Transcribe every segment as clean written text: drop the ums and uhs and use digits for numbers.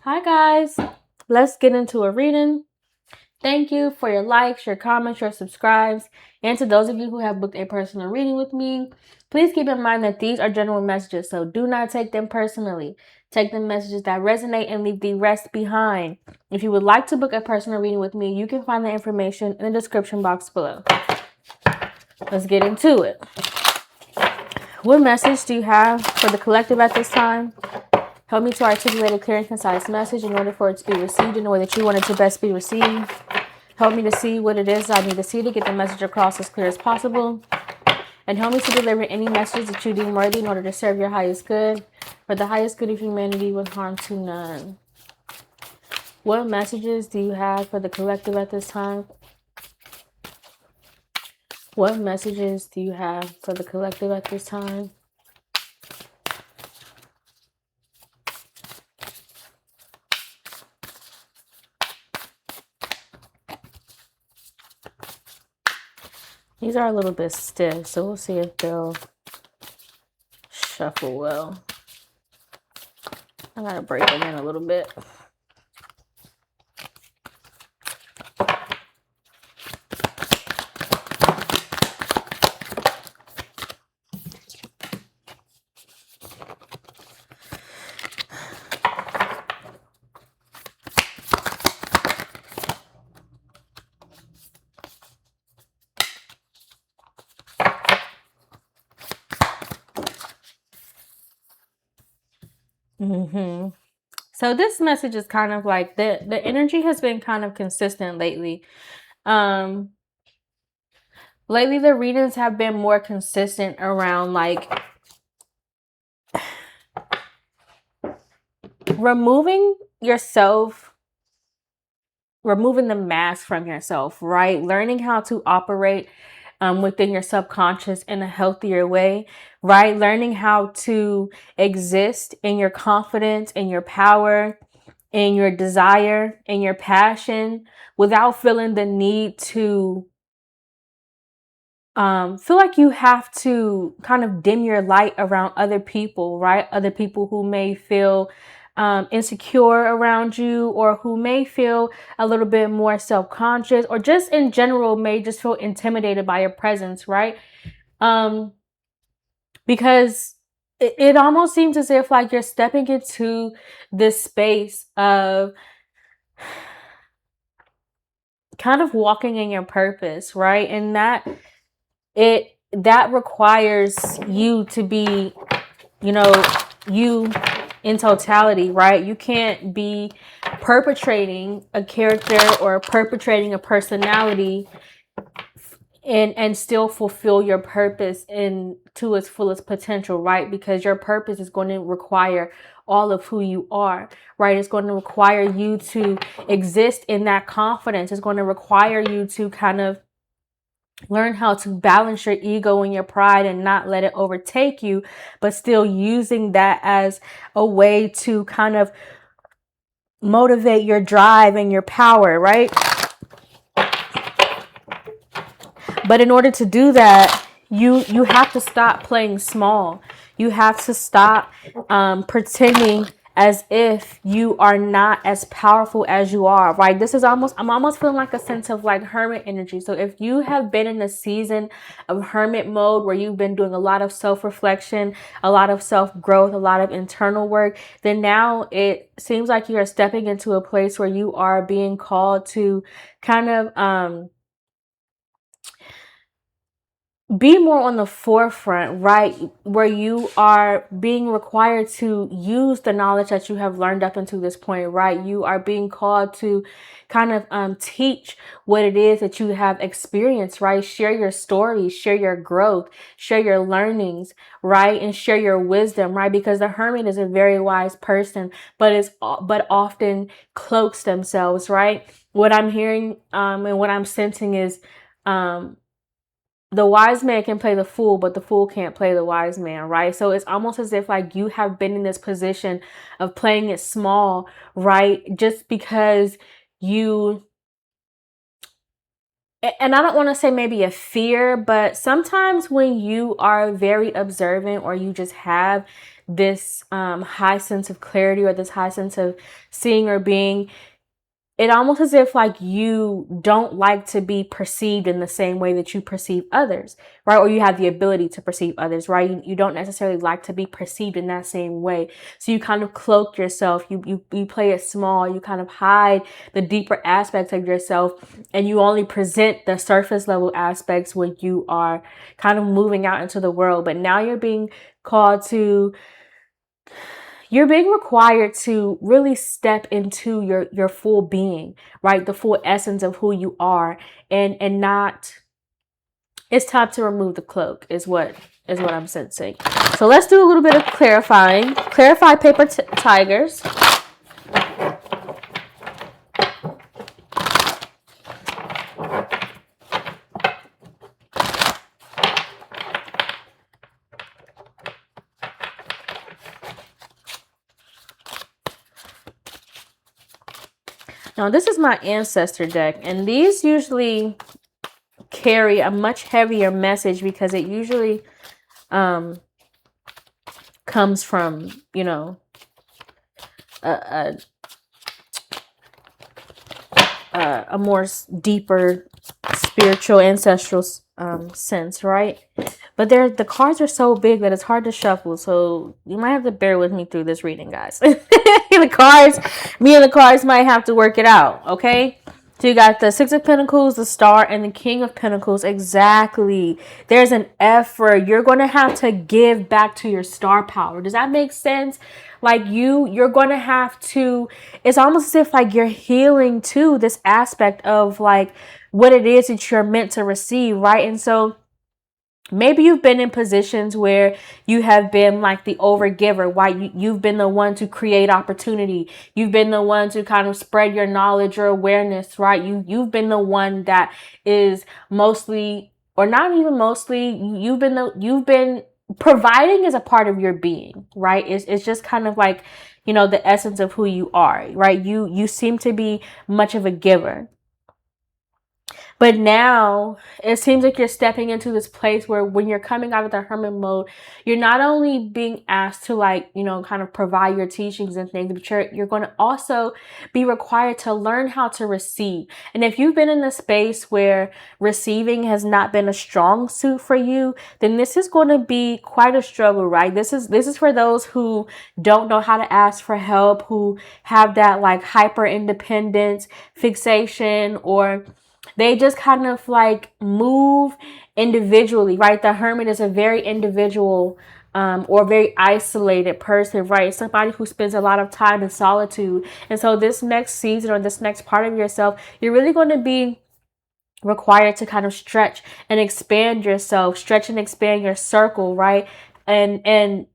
Hi guys, let's get into a reading. Thank you for your likes, your comments, your subscribes, and to those of you who have booked a personal reading with me, please keep in mind that these are general messages, so do not take them personally. Take the messages that resonate and leave the rest behind. If you would like to book a personal reading with me, you can find the information in the description box below. Let's get into it. What message do you have for the collective at this time? Help me to articulate a clear and concise message in order for it to be received in the way that you want it to best be received. Help me to see what it is I need to see to get the message across as clear as possible. And help me to deliver any message that you deem worthy in order to serve your highest good, for the highest good of humanity with harm to none. What messages do you have for the collective at this time? What messages do you have for the collective at this time? These are a little bit stiff, so we'll see if they'll shuffle well. I gotta break them in a little bit. So this message is kind of like the energy has been kind of consistent lately. Lately the readings have been more consistent around like removing the mask from yourself, right? Learning how to operate within your subconscious in a healthier way, right? Learning how to exist in your confidence, in your power, in your desire, in your passion, without feeling the need to feel like you have to kind of dim your light around other people, right? Other people who may feel insecure around you, or who may feel a little bit more self-conscious, or just in general may just feel intimidated by your presence, right? Because it almost seems as if like you're stepping into this space of kind of walking in your purpose, right? And that requires you to be, you in totality, right? You can't be perpetrating a character or perpetrating a personality and still fulfill your purpose to its fullest potential, right? Because your purpose is going to require all of who you are, right? It's going to require you to exist in that confidence. It's going to require you to kind of learn how to balance your ego and your pride and not let it overtake you, but still using that as a way to kind of motivate your drive and your power, right? But in order to do that, you have to stop playing small. You have to stop pretending as if you are not as powerful as you are, right? I'm almost feeling like a sense of like hermit energy. So if you have been in a season of hermit mode where you've been doing a lot of self-reflection, a lot of self-growth, a lot of internal work, then now it seems like you are stepping into a place where you are being called to kind of be more on the forefront, right? Where you are being required to use the knowledge that you have learned up until this point, right? You are being called to kind of teach what it is that you have experienced, right? Share your story, share your growth, share your learnings, right? And share your wisdom, right? Because the hermit is a very wise person, but often cloaks themselves, right? What I'm hearing and what I'm sensing is the wise man can play the fool, but the fool can't play the wise man, right? So it's almost as if like you have been in this position of playing it small, right? Just because you, and I don't want to say maybe a fear, but sometimes when you are very observant or you just have this high sense of clarity or this high sense of seeing or being, it almost as if like you don't like to be perceived in the same way that you perceive others, right? Or you have the ability to perceive others, right? You don't necessarily like to be perceived in that same way. So you kind of cloak yourself. You play it small. You kind of hide the deeper aspects of yourself, and you only present the surface level aspects when you are kind of moving out into the world. But now you're being called to, you're being required to really step into your full being, right? The full essence of who you are, and not, it's time to remove the cloak is what I'm sensing. So let's do a little bit of clarifying. Clarify, paper tigers. Now, this is my ancestor deck, and these usually carry a much heavier message because it usually comes from, you know, a more deeper spiritual ancestral sense, right? But the cards are so big that it's hard to shuffle, so you might have to bear with me through this reading, guys. The cards, me and the cards might have to work it out, okay? So you got the Six of Pentacles, the Star, and the King of Pentacles. Exactly. There's an effort. You're going to have to give back to your star power. Does that make sense? Like you're going to have to, it's almost as if like you're healing too, this aspect of like what it is that you're meant to receive, right? And so maybe you've been in positions where you have been like the overgiver, right? You've been the one to create opportunity. You've been the one to kind of spread your knowledge or awareness, right? You've been the one that is mostly, or not even mostly, you've been providing as a part of your being, right? It's just kind of like, you know, the essence of who you are, right? You seem to be much of a giver. But now it seems like you're stepping into this place where when you're coming out of the hermit mode, you're not only being asked to like, you know, kind of provide your teachings and things, but you're going to also be required to learn how to receive. And if you've been in a space where receiving has not been a strong suit for you, then this is going to be quite a struggle, right? This is for those who don't know how to ask for help, who have that like hyper independence fixation, or they just kind of like move individually, right? The hermit is a very individual or very isolated person, right? Somebody who spends a lot of time in solitude. And so this next season or this next part of yourself, you're really going to be required to kind of stretch and expand yourself, stretch and expand your circle, right? And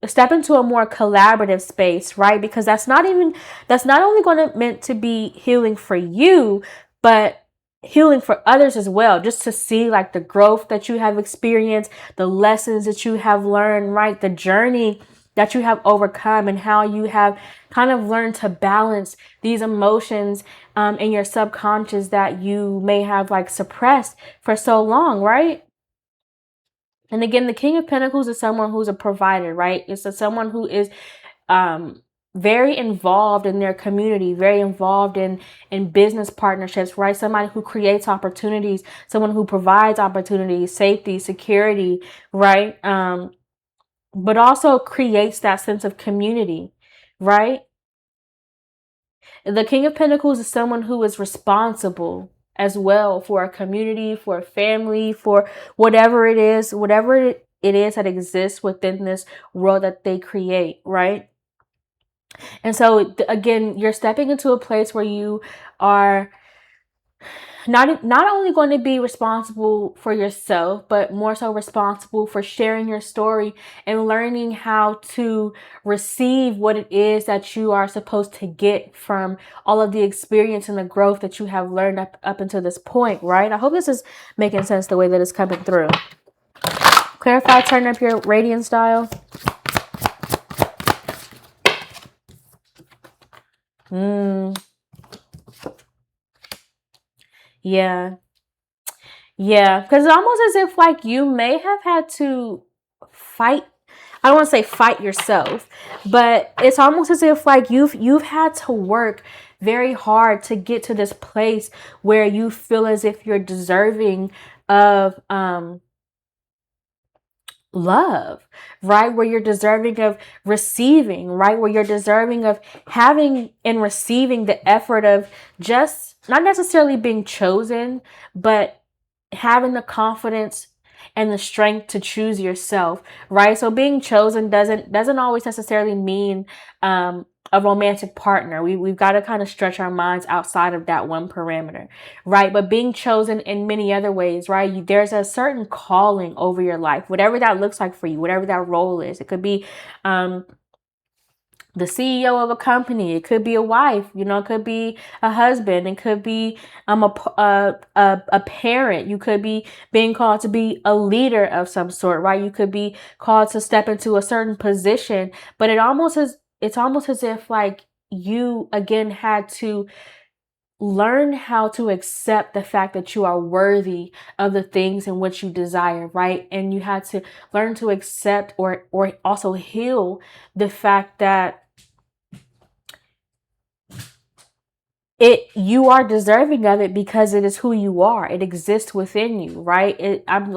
step into a more collaborative space, right? Because that's not only going to meant to be healing for you, but healing for others as well, just to see like the growth that you have experienced, the lessons that you have learned, right? The journey that you have overcome, and how you have kind of learned to balance these emotions in your subconscious that you may have like suppressed for so long, right? And again, the King of Pentacles is someone who's a provider, right? It's someone who is very involved in their community, very involved in business partnerships, right? Somebody who creates opportunities, someone who provides opportunities, safety, security, right? But also creates that sense of community, right? The King of Pentacles is someone who is responsible as well for a community, for a family, for whatever it is that exists within this world that they create, right? And so again, you're stepping into a place where you are not only going to be responsible for yourself, but more so responsible for sharing your story and learning how to receive what it is that you are supposed to get from all of the experience and the growth that you have learned up until this point, right? I hope this is making sense the way that it's coming through. Clarify, turn up your radiance dial. Yeah. Yeah. Because it's almost as if like you may have had to fight. I don't want to say fight yourself, but it's almost as if like you've had to work very hard to get to this place where you feel as if you're deserving of love, right? Where you're deserving of receiving, right? Where you're deserving of having and receiving the effort of just not necessarily being chosen, but having the confidence and the strength to choose yourself, right? So being chosen doesn't always necessarily mean a romantic partner. We've got to kind of stretch our minds outside of that one parameter, right? But being chosen in many other ways, right? There's a certain calling over your life, whatever that looks like for you, whatever that role is. It could be the CEO of a company. It could be a wife, it could be a husband. It could be a parent. You could be being called to be a leader of some sort, right? You could be called to step into a certain position, but it's almost as if like you again had to learn how to accept the fact that you are worthy of the things in which you desire, right? And you had to learn to accept or also heal the fact that you are deserving of it because it is who you are. It exists within you, right? I'm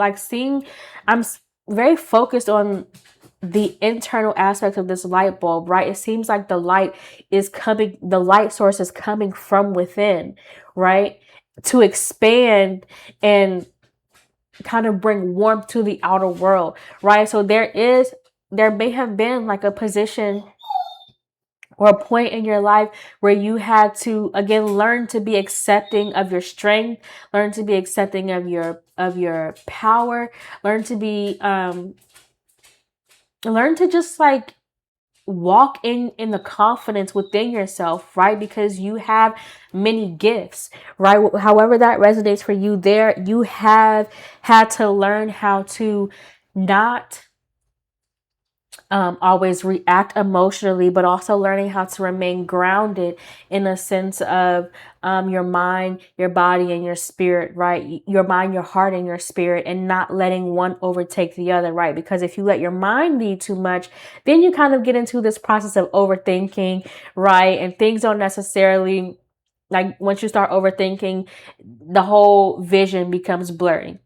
very focused on the internal aspect of this light bulb, right? It seems like the light source is coming from within, right? To expand and kind of bring warmth to the outer world, right? So there may have been like a position or a point in your life where you had to again learn to be accepting of your strength, learn to be accepting of your power, learn to just like walk in the confidence within yourself, right? Because you have many gifts, right? However that resonates for you, there you have had to learn how to not always react emotionally, but also learning how to remain grounded in a sense of your mind, your body, and your spirit, right? Your mind, your heart, and your spirit, and not letting one overtake the other, right? Because if you let your mind lead too much, then you kind of get into this process of overthinking, right? And things don't necessarily, like once you start overthinking, the whole vision becomes blurry.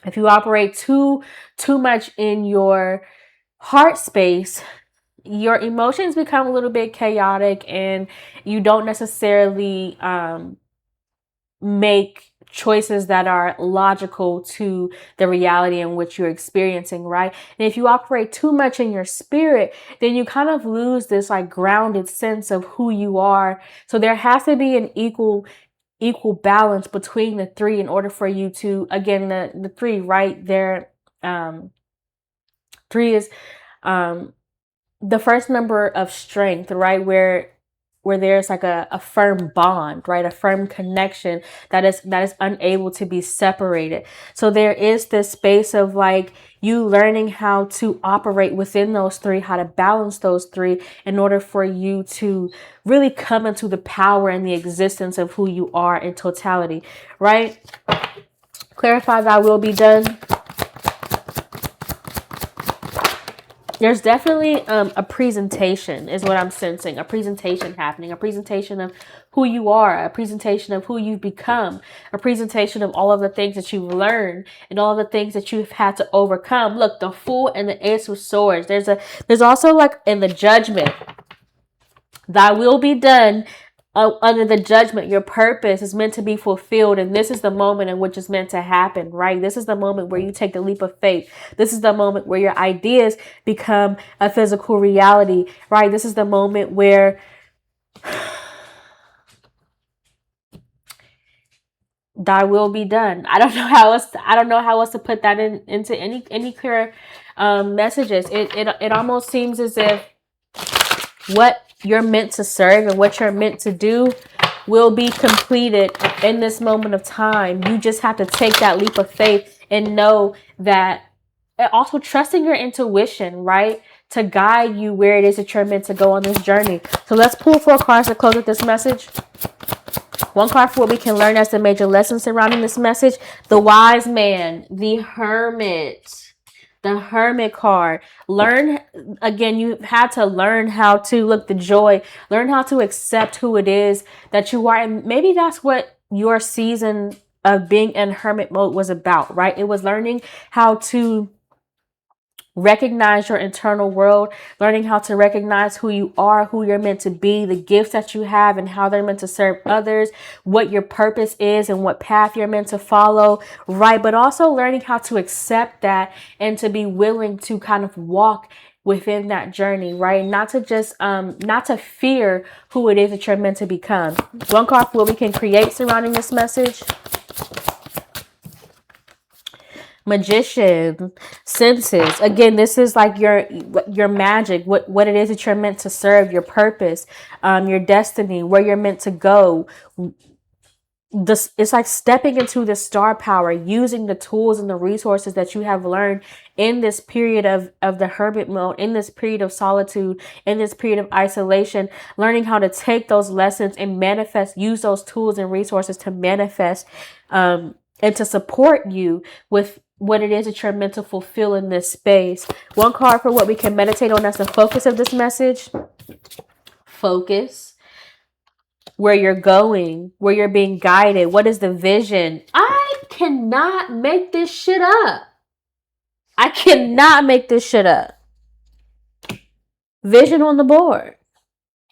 If you operate too much in your heart space, your emotions become a little bit chaotic and you don't necessarily make choices that are logical to the reality in which you're experiencing, right? And if you operate too much in your spirit, then you kind of lose this like grounded sense of who you are. So there has to be an equal balance between the three in order for you to, again, the three, right there. Three is the first number of strength, right? Where there's like a firm bond, right? A firm connection that is unable to be separated. So there is this space of like you learning how to operate within those three, how to balance those three in order for you to really come into the power and the existence of who you are in totality, right? Clarify, thy will be done. There's definitely a presentation is what I'm sensing. A presentation happening. A presentation of who you are. A presentation of who you've become. A presentation of all of the things that you've learned and all of the things that you've had to overcome. Look, the Fool and the Ace of Swords. There's also like in the Judgment. Thy will be done. Under the judgment, your purpose is meant to be fulfilled, and this is the moment in which it's meant to happen, right? This is the moment where you take the leap of faith. This is the moment where your ideas become a physical reality, right? This is the moment where thy will be done. I don't know how else to put that into any clearer messages. It almost seems as if what you're meant to serve and what you're meant to do will be completed in this moment of time. You just have to take that leap of faith and know that, and also trusting your intuition, right? To guide you where it is that you're meant to go on this journey. So let's pull 4 cards to close with this message. 1 card for what we can learn as the major lesson surrounding this message. The Wise Man, the Hermit, The Hermit card. Learn, again, you had to learn how to look the joy, learn how to accept who it is that you are. And maybe that's what your season of being in hermit mode was about, right? It was learning how to recognize your internal world, learning how to recognize who you are, who you're meant to be, the gifts that you have and how they're meant to serve others, what your purpose is and what path you're meant to follow, right? But also learning how to accept that and to be willing to kind of walk within that journey, right? Not to just not to fear who it is that you're meant to become. One card for what we can create surrounding this message. Magician, senses. Again, this is like your magic, what it is that you're meant to serve, your purpose, your destiny, where you're meant to go. This, it's like stepping into the star power, using the tools and the resources that you have learned in this period of the hermit mode, in this period of solitude, in this period of isolation, learning how to take those lessons and manifest, use those tools and resources to manifest and to support you with what it is that you're meant to fulfill in this space. One card for what we can meditate on as the focus of this message. Focus. Where you're going, where you're being guided. What is the vision? I cannot make this shit up. I cannot make this shit up. Vision on the board.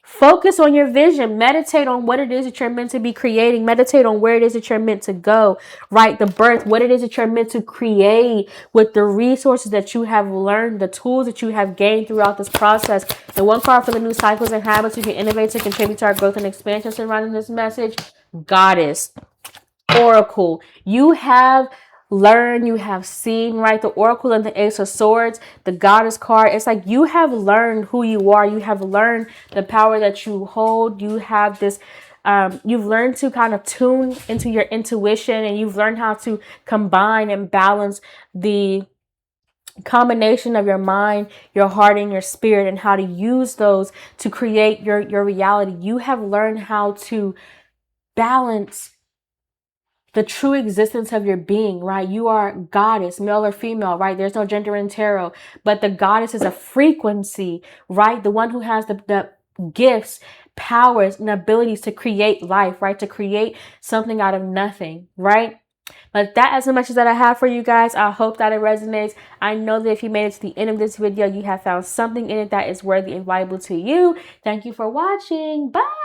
Focus on your vision. Meditate on what it is that you're meant to be creating. Meditate on where it is that you're meant to go. Right? The birth, what it is that you're meant to create with the resources that you have learned, the tools that you have gained throughout this process. And one card for the new cycles and habits you can innovate to contribute to our growth and expansion surrounding this message. Goddess. Oracle. You have learned, you have seen, right? The Oracle and the Ace of Swords, the Goddess card. It's like you have learned who you are. You have learned the power that you hold. You have this, you've learned to kind of tune into your intuition, and you've learned how to combine and balance the combination of your mind, your heart, and your spirit, and how to use those to create your reality. You have learned how to balance the true existence of your being, right? You are goddess, male or female, right? There's no gender in tarot, but the goddess is a frequency, right? The one who has the gifts, powers, and abilities to create life, right? To create something out of nothing, right? But that is the message that I have for you guys. I hope that it resonates. I know that if you made it to the end of this video, you have found something in it that is worthy and valuable to you. Thank you for watching. Bye.